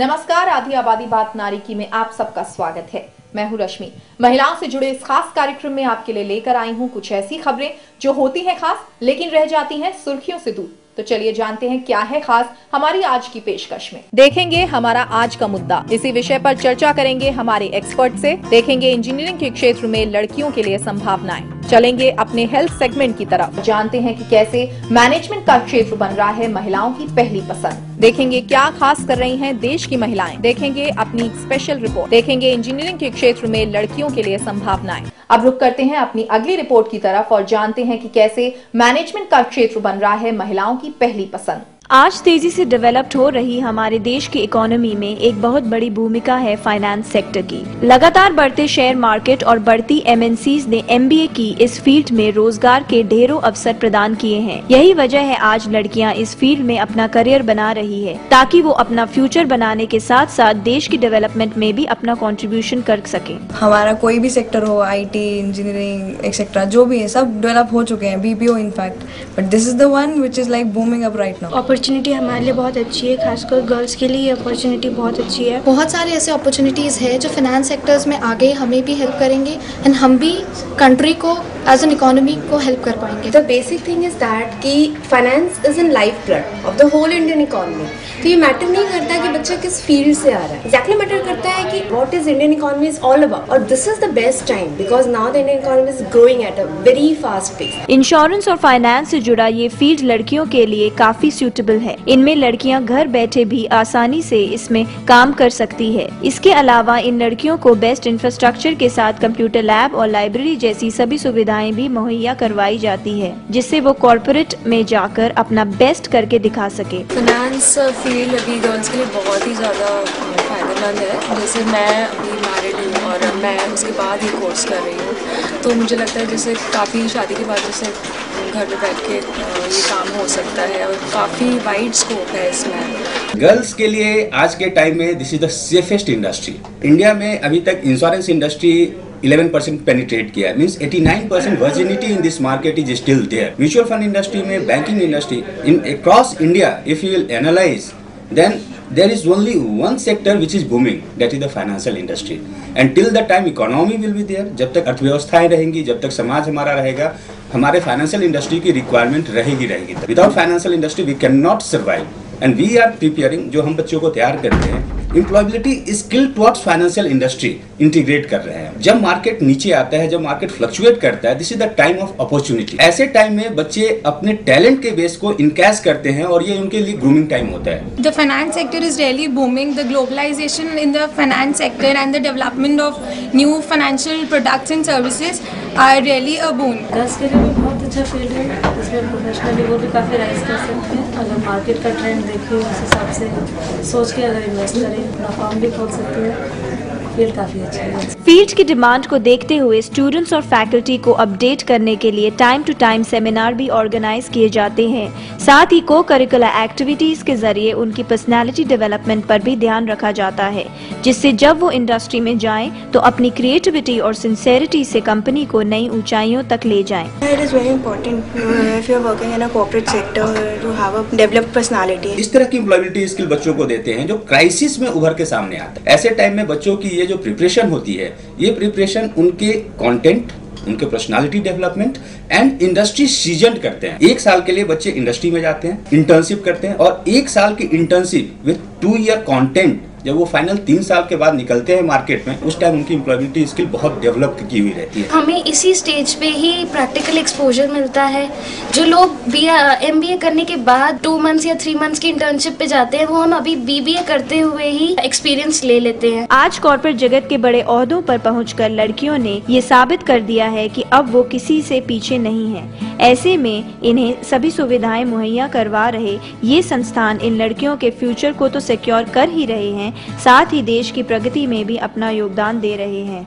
नमस्कार, आधी आबादी बात नारी की में आप सबका स्वागत है। मैं हूं रश्मि। महिलाओं से जुड़े इस खास कार्यक्रम में आपके लिए लेकर आई हूं कुछ ऐसी खबरें जो होती हैं खास लेकिन रह जाती हैं सुर्खियों से दूर। तो चलिए जानते हैं क्या है खास हमारी आज की पेशकश में। देखेंगे हमारा आज का मुद्दा, इसी विषय पर चर्चा करेंगे हमारे एक्सपर्ट से। देखेंगे इंजीनियरिंग के क्षेत्र में लड़कियों के लिए संभावनाएं। चलेंगे अपने हेल्थ सेगमेंट की तरफ, जानते हैं कि कैसे मैनेजमेंट का क्षेत्र बन रहा है महिलाओं की पहली पसंद। देखेंगे क्या खास कर रही हैं देश की महिलाएं। देखेंगे अपनी स्पेशल रिपोर्ट। देखेंगे इंजीनियरिंग के क्षेत्र में लड़कियों के लिए संभावनाएं। अब रुक करते हैं अपनी अगली रिपोर्ट की तरफ और जानते हैं कि कैसे मैनेजमेंट का क्षेत्र बन रहा है महिलाओं की पहली पसंद। आज तेजी से डेवलप्ड हो रही हमारे देश की इकोनॉमी में एक बहुत बड़ी भूमिका है फाइनेंस सेक्टर की। लगातार बढ़ते शेयर मार्केट और बढ़ती एमएनसीज ने एमबीए की इस फील्ड में रोजगार के ढेरों अवसर प्रदान किए हैं। यही वजह है आज लड़कियां इस फील्ड में अपना करियर बना रही है ताकि वो अपना फ्यूचर बनाने के साथ साथ देश की डेवलपमेंट में भी अपना कंट्रीब्यूशन कर सके। हमारा कोई भी सेक्टर हो, आईटी, इंजीनियरिंग एक्सेट्रा, जो भी है सब डेवलप हो चुके हैं, BPO in fact, but this is the one which is like booming up right now. Opportunity हमारे लिए बहुत अच्छी है, खासकर गर्ल्स के लिए अपॉर्चुनिटी बहुत अच्छी है। बहुत सारे ऐसे अपॉर्चुनिटीज़ है जो फाइनेंस सेक्टर्स में आगे हमें भी हेल्प करेंगे एंड हम भी कंट्री को एज एन इकोनॉमी को हेल्प कर पाएंगे। The basic thing is that कि finance is in life blood of the whole Indian economy. तो ये मैटर नहीं करता कि बच्चा किस फील्ड से आ रहा है, एग्जैक्टली मैटर करता है कि what is Indian economy is all about. और this is the best time because now the Indian economy is growing at a very fast pace. Insurance और फाइनेंस से जुड़ा ये फील्ड लड़कियों के लिए काफी सूटेबल है। इनमें लड़कियां घर बैठे भी आसानी से इसमें काम कर सकती है। इसके अलावा इन लड़कियों को बेस्ट इंफ्रास्ट्रक्चर के साथ कंप्यूटर लैब और लाइब्रेरी जैसी सभी सुविधाएं भी मुहैया करवाई जाती है, जिससे वो कॉर्पोरेट में जाकर अपना बेस्ट करके दिखा सके। फाइनेंस फील्ड अभी गर्ल्स के लिए बहुत ही ज़्यादा फायदेमंद है। जैसे मैं अभी मैरिड हूँ और मैं उसके बाद ये कोर्स कर रही हूँ, तो मुझे लगता है जैसे काफ़ी शादी के बाद जैसे घर में बैठ के ये काम हो सकता है और काफ़ी वाइड स्कोप है इसमें। गर्ल्स के लिए आज के टाइम में this is the safest industry. India में अभी तक इंश्योरेंस इंडस्ट्री 11% पेनिट्रेट किया, means 89% virginity in this market is still there. Mutual fund industry में, banking industry in across India, if you will analyse, then there is only one sector which is booming, that is the financial industry. And till the time economy will be there, जब तक अर्थव्यवस्थाएं रहेंगी, जब तक समाज हमारा रहेगा, हमारे financial industry की रिक्वायरमेंट रहेगी। Without financial industry we can not survive and we are preparing, जो हम बच्चों को तैयार करते हैं, employability skill towards financial industry integrate कर रहे हैं। जब मार्केट नीचे आता है, जब मार्केट फ्लक्चुएट करता है, this is the time of opportunity. ऐसे टाइम में बच्चे अपने टैलेंट के बेस को इनकैश करते हैं और ये उनके लिए ग्रूमिंग टाइम होता है। The finance sector is really booming. The globalization in the finance sector and the development of new financial products and services are really a boon. Girls के लिए भी बहुत अच्छा फील्ड है, इसमें प्रोफेशनली वो भी काफ़ी राइज कर सकते हैं। अगर मार्केट का ट्रेंड देखें उस हिसाब से सोच के अगर इन्वेस्ट करें, अपना फॉर्म भी खोल सकते हैं। फील्ड काफी अच्छा है। फील्ड की डिमांड को देखते हुए स्टूडेंट्स और फैकल्टी को अपडेट करने के लिए टाइम टू टाइम सेमिनार भी ऑर्गेनाइज किए जाते हैं। साथ ही को करिकुलर एक्टिविटीज के जरिए उनकी पर्सनालिटी डेवलपमेंट पर भी ध्यान रखा जाता है, जिससे जब वो इंडस्ट्री में जाएं तो अपनी क्रिएटिविटी और सिंसेरिटी से कंपनी को नई ऊंचाइयों तक ले जाएं। It is very important if you are working in a corporate sector to have a developed personality. इस तरह की एम्प्लॉयबिलिटी स्किल बच्चों को देते हैं जो क्राइसिस में उभर के सामने आता है। ऐसे टाइम में बच्चों की ये जो प्रिपरेशन होती है, ये प्रिपरेशन उनके कंटेंट, उनके personality development and industry season करते हैं। 1 साल के लिए बच्चे इंडस्ट्री में जाते हैं, इंटर्नशिप करते हैं और 1 साल की इंटर्नशिप विद 2 ईयर कंटेंट, जब वो फाइनल 3 साल के बाद निकलते हैं मार्केट में, उस टाइम उनकी एम्प्लॉयबिलिटी स्किल बहुत डेवलप की हुई रहती है। हमें इसी स्टेज पे ही प्रैक्टिकल एक्सपोजर मिलता है। जो लोग एमबीए करने के बाद 2 मंथ्स या 3 मंथ्स की इंटर्नशिप पे जाते हैं, वो हम अभी बीबीए करते हुए ही एक्सपीरियंस ले लेते हैं। आज कॉर्पोरेट जगत के बड़े ओहदों पर पहुंचकर लड़कियों ने ये साबित कर दिया है कि अब वो किसी से पीछे नहीं है। ऐसे में इन्हें सभी सुविधाएं मुहैया करवा रहे ये संस्थान इन लड़कियों के फ्यूचर को तो सिक्योर कर ही रहे हैं, साथ ही देश की प्रगति में भी अपना योगदान दे रहे हैं।